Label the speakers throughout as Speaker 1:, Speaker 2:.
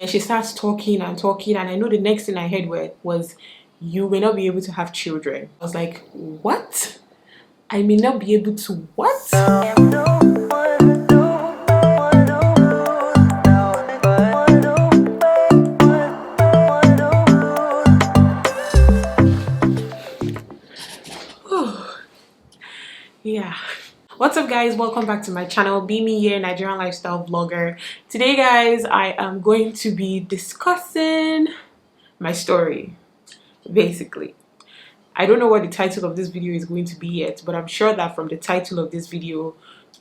Speaker 1: And she starts talking and talking, and I know the next thing I heard was, you may not be able to have children. I was like, what? I may not be able to what? Yeah. What's up, guys? Welcome back to my channel, Bemi.A, Nigerian Lifestyle Vlogger. Today, guys, I am going to be discussing my story, basically. I don't know what the title of this video is going to be yet, but I'm sure that from the title of this video,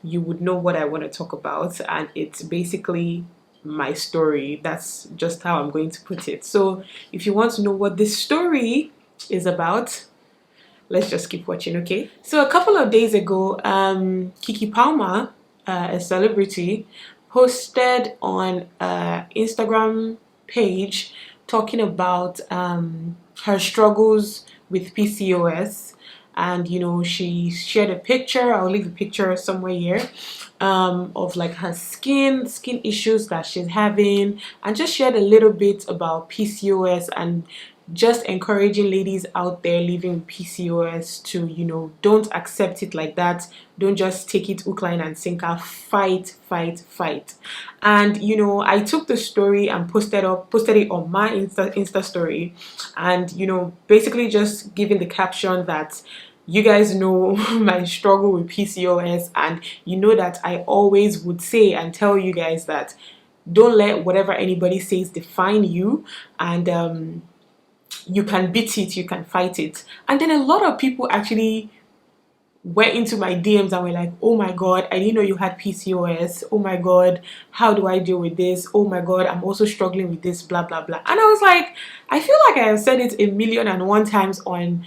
Speaker 1: you would know what I want to talk about, and it's basically my story. That's just how I'm going to put it. So if you want to know what this story is about, let's just keep watching, okay? So a couple of days ago, Kiki Palmer, a celebrity, posted on Instagram page talking about her struggles with PCOS, and you know, she shared a picture. I'll leave a picture somewhere here of like her skin issues that she's having, and just shared a little bit about PCOS and just encouraging ladies out there living with PCOS to, you know, don't accept it like that. Don't just take it hook, line and sinker. Fight. And you know, I took the story and posted it on my Insta story, and you know, basically just giving the caption that you guys know my struggle with PCOS, and you know that I always would say and tell you guys that don't let whatever anybody says define you, and you can beat it, you can fight it. And then a lot of people actually went into my DMs and were like, oh my god, I didn't know you had PCOS. Oh my god, how do I deal with this? Oh my god, I'm also struggling with this, blah blah blah. And I was like, I feel like I have said it 1,000,001 times on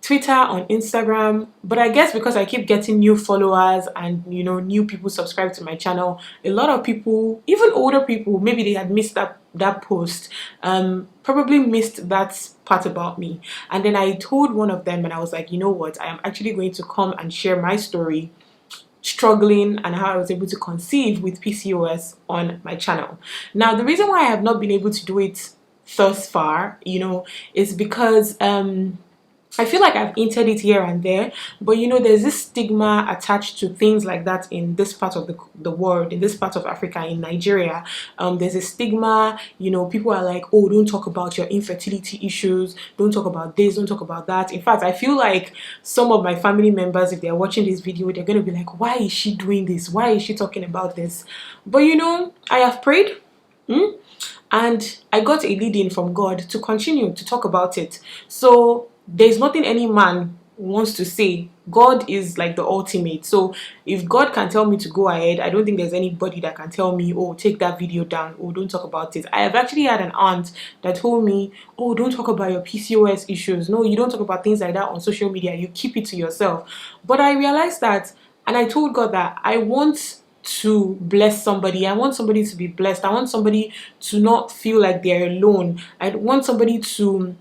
Speaker 1: Twitter, on Instagram, but I guess because I keep getting new followers and, you know, new people subscribe to my channel, a lot of people, even older people, maybe they had missed that post, probably missed that part about me. And then I told one of them, and I was like, you know what, I am actually going to come and share my story, struggling, and how I was able to conceive with PCOS on my channel. Now, the reason why I have not been able to do it thus far, you know, is because I feel like I've entered it here and there, but you know, there's this stigma attached to things like that in this part of the world, in this part of Africa, in Nigeria. There's a stigma, you know, people are like, oh, don't talk about your infertility issues, don't talk about this, don't talk about that. In fact, I feel like some of my family members, if they're watching this video, they're going to be like, why is she doing this? Why is she talking about this? But you know, I have prayed. And I got a leading from God to continue to talk about it. So there's nothing any man wants to say. God is like the ultimate. So if God can tell me to go ahead, I don't think there's anybody that can tell me, oh, take that video down, oh, don't talk about it. I have actually had an aunt that told me, oh, don't talk about your PCOS issues. No, you don't talk about things like that on social media. You keep it to yourself. But I realized that, and I told God that I want to bless somebody. I want somebody to be blessed. I want somebody to not feel like they're alone. I want somebody to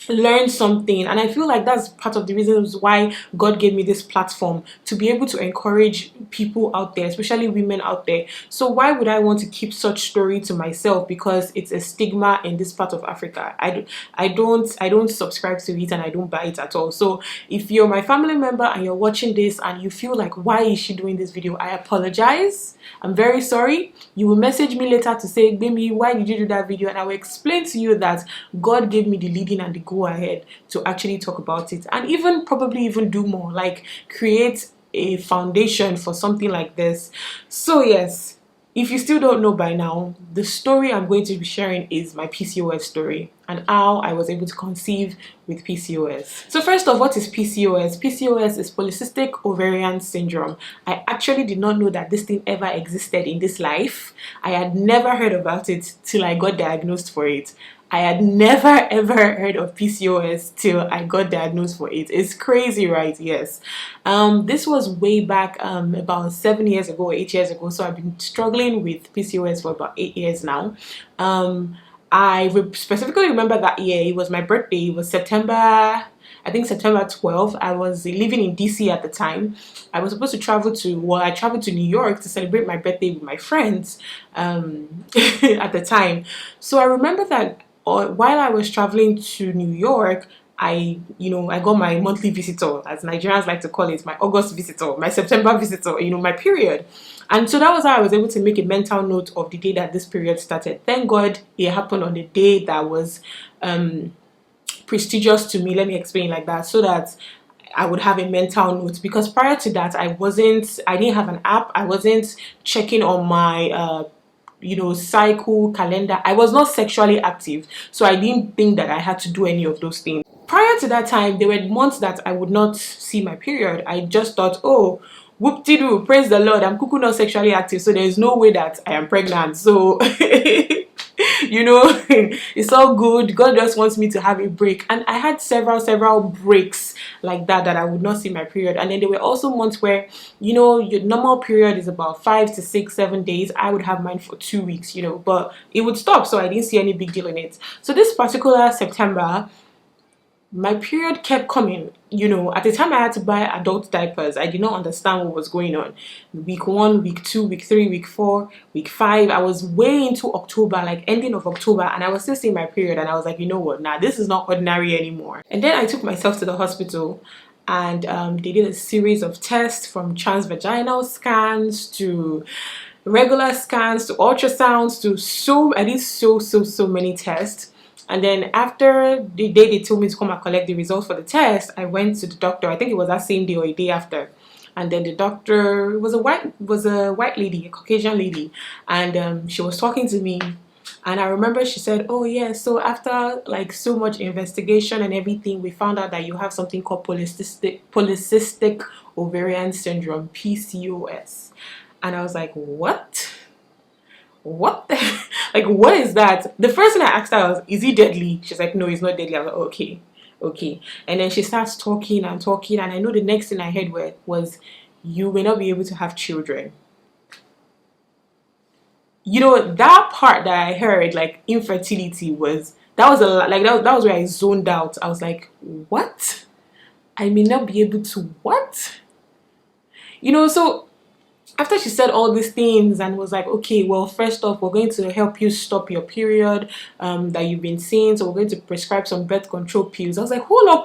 Speaker 1: learn something, and I feel like that's part of the reasons why God gave me this platform, to be able to encourage people out there, especially women out there. So why would I want to keep such story to myself? Because it's a stigma in this part of Africa. I don't subscribe to it, and I don't buy it at all. So if you're my family member and you're watching this and you feel like, why is she doing this video? I apologize. I'm very sorry. You will message me later to say, Gbemi, why did you do that video? And I will explain to you that God gave me the leading and the go ahead to actually talk about it, and even probably even do more, like create a foundation for something like this. So yes, if you still don't know by now, the story I'm going to be sharing is my PCOS story and how I was able to conceive with PCOS. So first off, what is PCOS? PCOS is polycystic ovarian syndrome. I actually did not know that this thing ever existed in this life. I had never heard about it till I got diagnosed for it. I had never ever heard of PCOS till I got diagnosed for it. It's crazy, right? Yes. This was way back about 7 years ago, 8 years ago. So I've been struggling with PCOS for about 8 years now. I specifically remember that year. It was my birthday. It was September. I think September 12th. I was living in DC at the time. I was supposed to travel to, well, I traveled to New York to celebrate my birthday with my friends at the time. So I remember that while I was traveling to New York, I got my monthly visitor, as Nigerians like to call it, my August visitor, my September visitor, my period. And so that was how I was able to make a mental note of the day that this period started. Thank God it happened on the day that was prestigious to me. Let me explain like that, so that I would have a mental note, because prior to that I didn't have an app. I wasn't checking on my cycle calendar. I was not sexually active, so I didn't think that I had to do any of those things. Prior to that time, there were months that I would not see my period. I just thought, oh, whoop-de-doo, praise the Lord, I'm cuckoo not sexually active, so there's no way that I am pregnant. So it's all good. God just wants me to have a break. And I had several breaks like that I would not see my period. And then there were also months where your normal period is about 5 to 6 7 days. I would have mine for 2 weeks, but it would stop, so I didn't see any big deal in it. So this particular September, my period kept coming. At the time I had to buy adult diapers. I did not understand what was going on. Week 1, week 2, week 3, week 4, week 5. I was way into October, like ending of October, and I was still seeing my period, and I was like, you know what, nah, this is not ordinary anymore. And then I took myself to the hospital, and they did a series of tests, from transvaginal scans to regular scans to ultrasounds to I did so many tests. And then after the day they told me to come and collect the results for the test, I went to the doctor. I think it was that same day or a day after. And then the doctor was a white lady, a Caucasian lady, and she was talking to me. And I remember she said, oh yeah, so after like so much investigation and everything, we found out that you have something called polycystic ovarian syndrome, PCOS. And I was like, what the like, what is that? The first thing I asked her was, is he deadly? She's like, no, he's not deadly. I was like, okay. And then she starts talking, and I know the next thing I heard was, you may not be able to have children. That part that I heard, like infertility, that was where I zoned out. I was like, what? I may not be able to what? So after she said all these things and was like, okay, well, first off, we're going to help you stop your period that you've been seeing, so we're going to prescribe some birth control pills. I was like, hold up.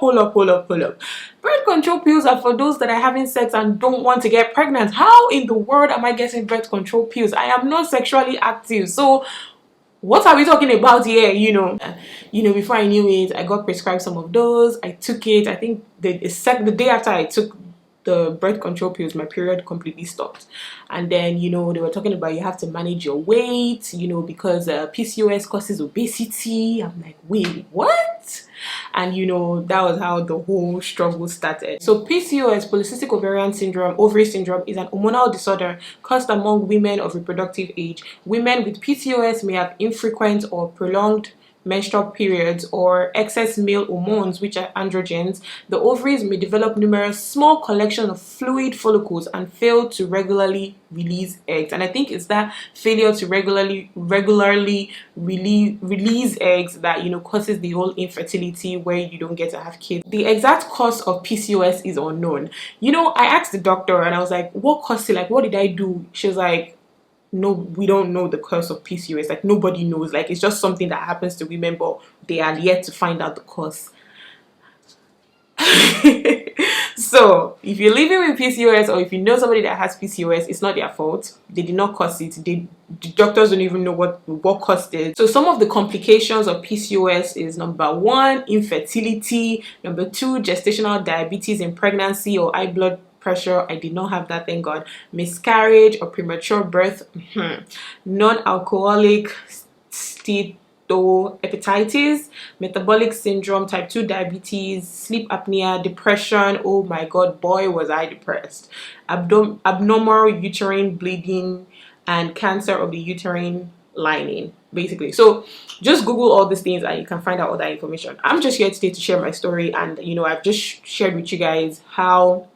Speaker 1: Birth control pills are for those that are having sex and don't want to get pregnant. How in the world am I getting birth control pills? I am not sexually active, so what are we talking about here? Before I knew it, I got prescribed some of those. I took it. I think the day after I took the birth control pills, my period completely stopped. And then they were talking about you have to manage your weight, because PCOS causes obesity. I'm like, wait, what? And that was how the whole struggle started. So PCOS, polycystic ovarian syndrome, ovary syndrome, is an hormonal disorder caused among women of reproductive age. Women with PCOS may have infrequent or prolonged menstrual periods or excess male hormones, which are androgens. The ovaries may develop numerous small collections of fluid follicles and fail to regularly release eggs. And I think it's that failure to regularly release eggs that causes the whole infertility, where you don't get to have kids. The exact cause of PCOS is unknown. I asked the doctor and I was like, what caused it? Like, what did I do? She was like, no, we don't know the cause of PCOS. Like, nobody knows. Like, it's just something that happens to women, but they are yet to find out the cause. So if you're living with PCOS, or if you know somebody that has PCOS, it's not their fault. They did not cause it. The doctors don't even know what caused it. So some of the complications of PCOS is, number 1, infertility. Number 2, gestational diabetes in pregnancy or high blood pressure. I did not have that, thank God. Miscarriage or premature birth. Non-alcoholic steatohepatitis, metabolic syndrome, type 2 diabetes, sleep apnea, depression. Oh my God, boy was I depressed. Abnormal uterine bleeding, and cancer of the uterine lining, basically. So just Google all these things and you can find out all that information. I'm just here today to share my story, and I've just shared with you guys how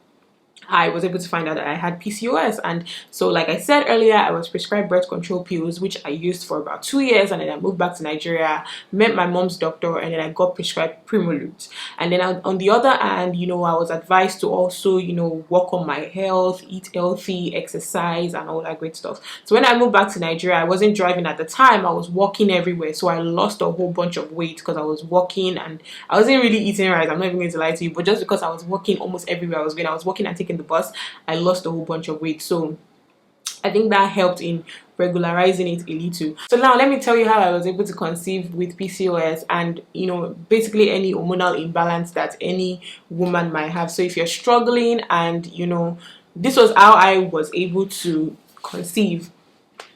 Speaker 1: I was able to find out that I had PCOS. And so, like I said earlier, I was prescribed birth control pills, which I used for about 2 years, and then I moved back to Nigeria, met my mom's doctor, and then I got prescribed Primolute. And then on the other hand, you know, I was advised to also, you know, work on my health, eat healthy, exercise, and all that great stuff. So when I moved back to Nigeria, I wasn't driving at the time, I was walking everywhere. So I lost a whole bunch of weight because I was walking, and I wasn't really eating right. I'm not even going to lie to you, but just because I was walking almost everywhere I was walking and taking the bus, I lost a whole bunch of weight. So I think that helped in regularizing it a little. So now let me tell you how I was able to conceive with PCOS and, you know, basically any hormonal imbalance that any woman might have. So if you're struggling, and, you know, this was how I was able to conceive.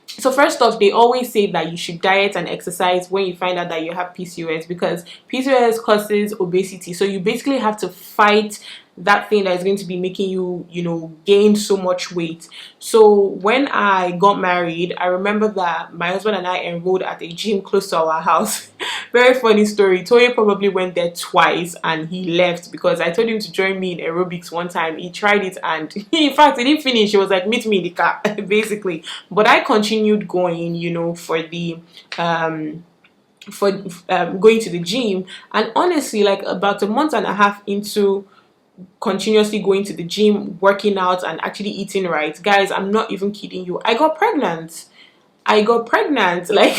Speaker 1: So first off, they always say that you should diet and exercise when you find out that you have PCOS, because PCOS causes obesity. So you basically have to fight that thing that is going to be making you, you know, gain so much weight. So when I got married, I remember that my husband and I enrolled at a gym close to our house. Very funny story. Toye probably went there twice and he left because I told him to join me in aerobics one time. He tried it and in fact he didn't finish. He was like, meet me in the car basically. But I continued going, you know, for the going to the gym. And honestly, like about a month and a half into continuously going to the gym, working out, and actually eating right, guys, I'm not even kidding you, I got pregnant. Like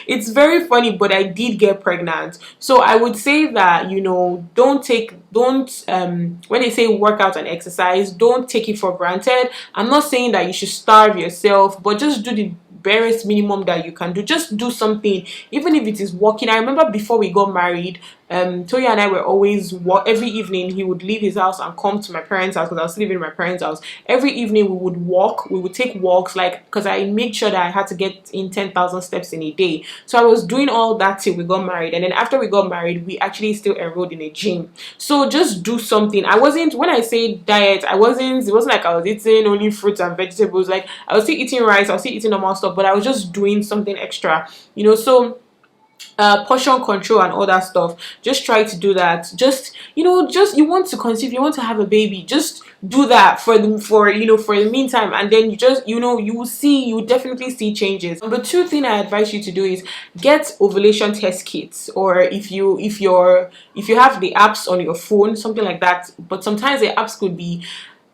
Speaker 1: it's very funny, but I did get pregnant. So I would say that, you know, don't when they say work out and exercise, don't take it for granted. I'm not saying that you should starve yourself, but just do the barest minimum that you can do. Just do something, even if it is walking. I remember before we got married, Toya and I were always every evening he would leave his house and come to my parents' house, because I was living in my parents' house. Every evening we would take walks, like, because I made sure that I had to get in 10,000 steps in a day. So I was doing all that till we got married, and then after we got married, we actually still enrolled in a gym. So just do something. When I say diet, it wasn't like I was eating only fruits and vegetables. Like, I was still eating rice, I was still eating normal stuff, but I was just doing something extra, you know. So portion control and all that stuff, just try to do that. Just, you know, you want to conceive, you want to have a baby, just do that for the meantime, and then you just, you know, you will definitely see changes. Number two thing I advise you to do is get ovulation test kits, or if you have the apps on your phone, something like that. But sometimes the apps could be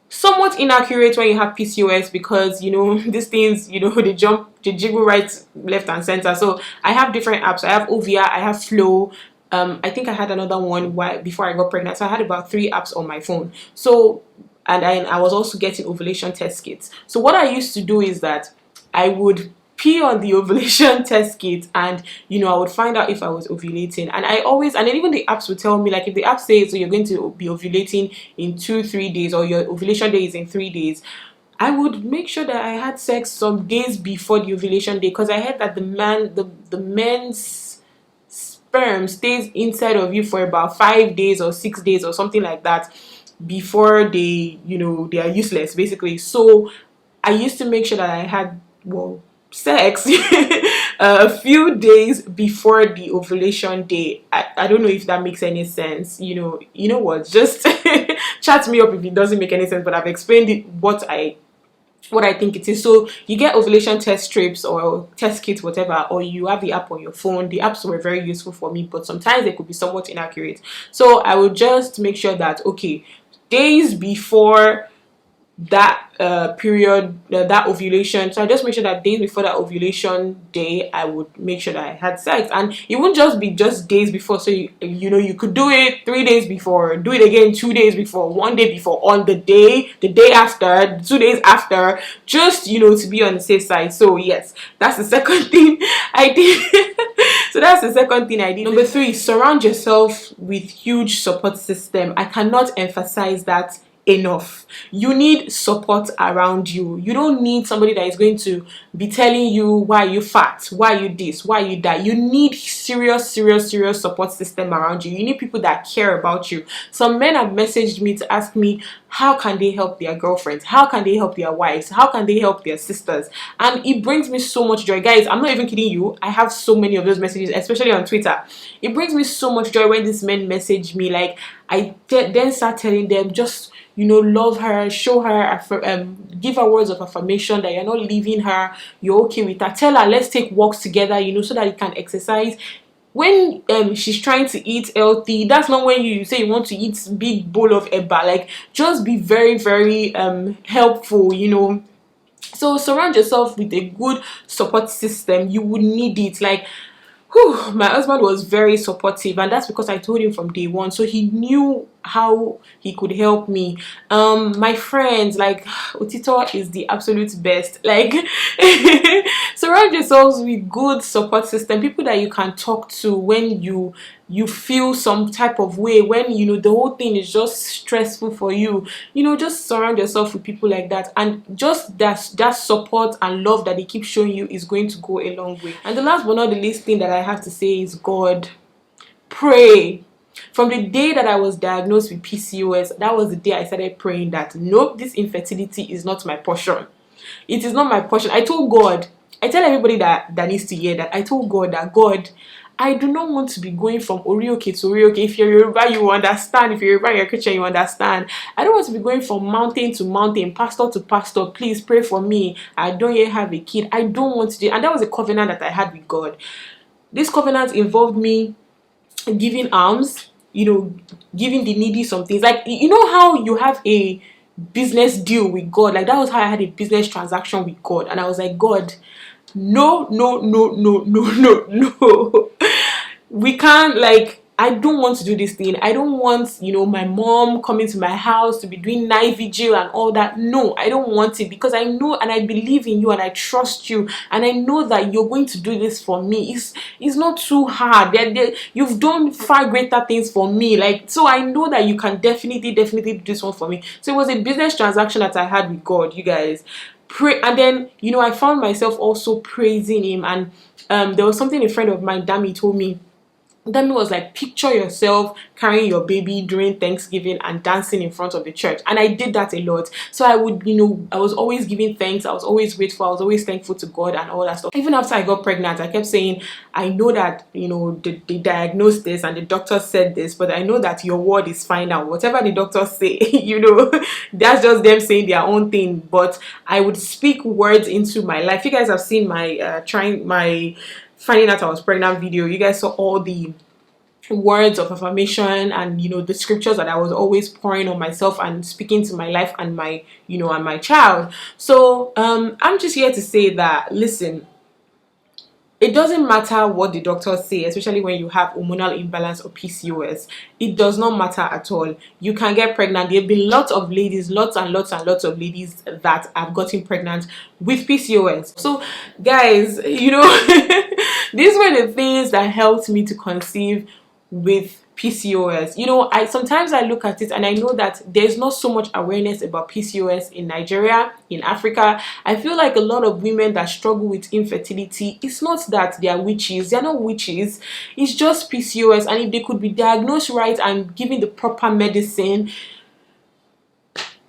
Speaker 1: somewhat inaccurate when you have PCOS, because, you know, these things, you know, they jiggle right, left, and center. So I have different apps. I have Ovia, I have Flow. I think I had another one before I got pregnant. So I had about 3 apps on my phone. So, and I was also getting ovulation test kits. So what I used to do is that I would pee on the ovulation test kit, and, you know, I would find out if I was ovulating. And and then even the apps would tell me, like, if the app says, so you're going to be ovulating in 2-3 days, or your ovulation day is in 3 days, I would make sure that I had sex some days before the ovulation day, because I heard that the men's sperm stays inside of you for about 5 days or 6 days or something like that before they, you know, they are useless basically. So I used to make sure that I had, well, sex a few days before the ovulation day. I don't know if that makes any sense. You know what, just chat me up if it doesn't make any sense, but I've explained it, what I think it is. So you get ovulation test strips or test kits, whatever, or you have the app on your phone. The apps were very useful for me, but sometimes they could be somewhat inaccurate. So I would just make sure that, okay, days before that period, that ovulation, so I just make sure that days before that ovulation day, I would make sure that I had sex. And it won't just be just days before. So you know, you could do it 3 days before, do it again 2 days before, 1 day before, on the day after, 2 days after, just, you know, to be on the safe side. So yes, that's the second thing I did. So that's the second thing I did. Number 3, surround yourself with huge support system. I cannot emphasize that enough. You need support around you. You don't need somebody that is going to be telling you why you fat, why you this, why you that. You need serious support system around you. You need people that care about you. Some men have messaged me to ask me, how can they help their girlfriends? How can they help their wives? How can they help their sisters? And it brings me so much joy. Guys, I'm not even kidding you. I have so many of those messages, especially on Twitter. It brings me so much joy when these men message me. Like, I then start telling them, just, you know, love her, show her, give her words of affirmation that you're not leaving her, you're okay with her. Tell her, let's take walks together, you know, so that you can exercise. When she's trying to eat healthy, that's not when you say you want to eat big bowl of eba. Like, just be very, very helpful, you know. So surround yourself with a good support system. You would need it. Like, whew, my husband was very supportive, and that's because I told him from day one, so he knew how he could help me. My friends, like, Otito is the absolute best. Like, surround yourselves with good support system, people that you can talk to when you feel some type of way, when you know the whole thing is just stressful for you. You know, just surround yourself with people like that, and just that support and love that they keep showing you is going to go a long way. And the last but not the least thing that I have to say is God. Pray. From the day that I was diagnosed with PCOS, that was the day I started praying that nope, this infertility is not my portion. It is not my portion. I told God, I tell everybody that needs to hear that, I told God that, God, I do not want to be going from Orioke to Orioke. If you're Yoruba, you understand. If you're Yoruba, you're Christian, you understand. I don't want to be going from mountain to mountain, pastor to pastor. Please pray for me. I don't yet have a kid. I don't want to do. And that was a covenant that I had with God. This covenant involved me giving alms, you know, giving the needy some things. Like, you know how you have a business deal with God? Like, that was how I had a business transaction with God. And I was like, God, no, no, no, no, no, no, no. We can't, like, I don't want to do this thing. I don't want, you know, my mom coming to my house to be doing night vigil and all that. No, I don't want it, because I know and I believe in you and I trust you, and I know that you're going to do this for me. It's not too hard. You've done far greater things for me. Like, so I know that you can definitely do this one for me. So it was a business transaction that I had with God, you guys. Pray. And then, you know, I found myself also praising him. And there was something a friend of mine, Gbemi, told me. Gbemi was like, picture yourself carrying your baby during Thanksgiving and dancing in front of the church. And I did that a lot. So I would, you know, I was always giving thanks. I was always grateful. I was always thankful to God and all that stuff. Even after I got pregnant, I kept saying, I know that, you know, they diagnosed this and the doctor said this, but I know that your word is final. Whatever the doctors say, you know, that's just them saying their own thing. But I would speak words into my life. You guys have seen my finding out I was pregnant video. You guys saw all the words of affirmation and, you know, the scriptures that I was always pouring on myself and speaking to my life and my, you know, and my child. So I'm just here to say that, listen, it doesn't matter what the doctors say, especially when you have hormonal imbalance or PCOS. It does not matter at all. You can get pregnant. There have been lots of ladies, lots and lots of ladies that have gotten pregnant with PCOS. So guys, you know, these were the things that helped me to conceive with PCOS. You know, sometimes I look at it and I know that there's not so much awareness about PCOS in Nigeria, in Africa. I feel like a lot of women that struggle with infertility, it's not that they are witches. They're not witches. It's just PCOS. And if they could be diagnosed right and given the proper medicine,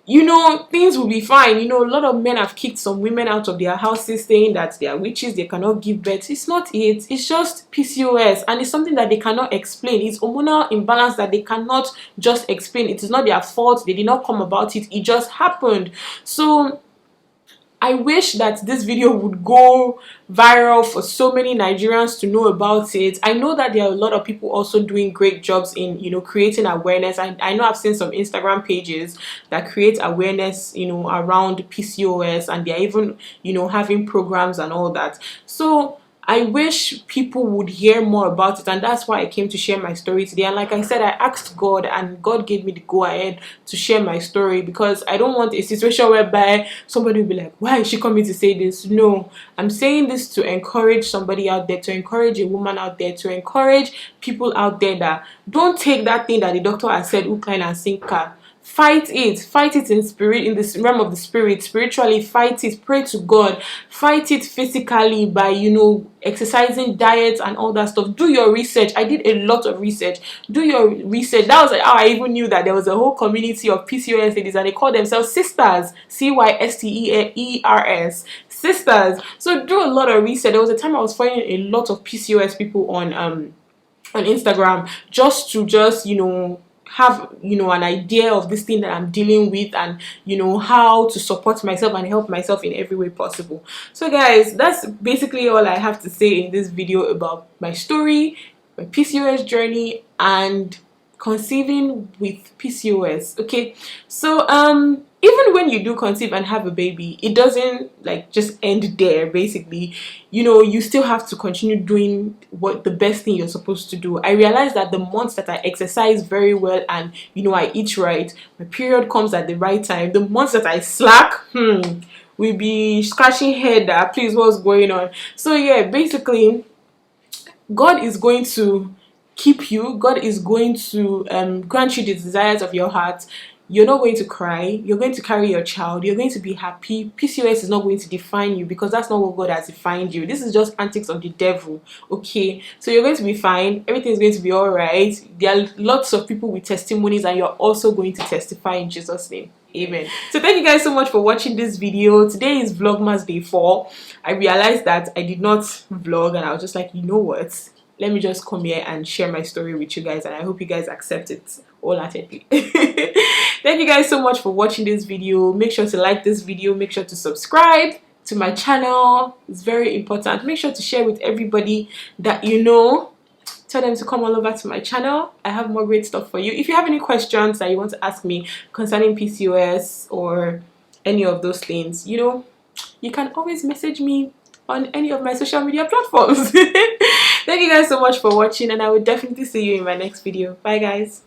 Speaker 1: you know, things will be fine. You know, a lot of men have kicked some women out of their houses saying that they are witches, they cannot give birth. It's not it. It's just PCOS, and it's something that they cannot explain. It's hormonal imbalance that they cannot just explain. It is not their fault. They did not come about it. It just happened. So I wish that this video would go viral for so many Nigerians to know about it. I know that there are a lot of people also doing great jobs in, you know, creating awareness. I know I've seen some Instagram pages that create awareness, you know, around PCOS, and they're even, you know, having programs and all that. So I wish people would hear more about it, and that's why I came to share my story today. And like I said, I asked God, and God gave me the go ahead to share my story, because I don't want a situation whereby somebody will be like, why is she coming to say this? No, I'm saying this to encourage somebody out there, to encourage a woman out there, to encourage people out there that don't take that thing that the doctor has said, hook, line and sinker. Fight it in spirit, in this realm of the spirit, spiritually. Fight it, pray to God, fight it physically by, you know, exercising, diets and all that stuff. Do your research. I did a lot of research. Do your research. That was like how I even knew that there was a whole community of PCOS ladies, and they call themselves sisters, CYSTERS, sisters. So do a lot of research. There was a time I was following a lot of PCOS people on Instagram, just to you know, have, you know, an idea of this thing that I'm dealing with, and you know how to support myself and help myself in every way possible. So guys, that's basically all I have to say in this video about my story, my PCOS journey, and conceiving with PCOS. Okay, so even when you do conceive and have a baby, it doesn't like just end there. Basically, you know, you still have to continue doing what the best thing you're supposed to do. I realized that the months that I exercise very well and, you know, I eat right, my period comes at the right time. The months that I slack, we be scratching head that please what's going on. So yeah, basically God is going to keep you. God is going to grant you the desires of your heart. You're not going to cry. You're going to carry your child. You're going to be happy. PCOS is not going to define you, because that's not what God has defined you. This is just antics of the devil. Okay, so you're going to be fine. Everything's going to be all right. There are lots of people with testimonies, and you're also going to testify in Jesus' name. Amen. So thank you guys so much for watching this video. Today is Vlogmas Day 4. I realized that I did not vlog, and I was just like, you know what? Let me just come here and share my story with you guys, and I hope you guys accept it wholeheartedly. Thank you guys so much for watching this video. Make sure to like this video. Make sure to subscribe to my channel. It's very important. Make sure to share with everybody that you know. Tell them to come all over to my channel. I have more great stuff for you. If you have any questions that you want to ask me concerning PCOS or any of those things, you know, you can always message me on any of my social media platforms. Thank you guys so much for watching, and I will definitely see you in my next video. Bye guys.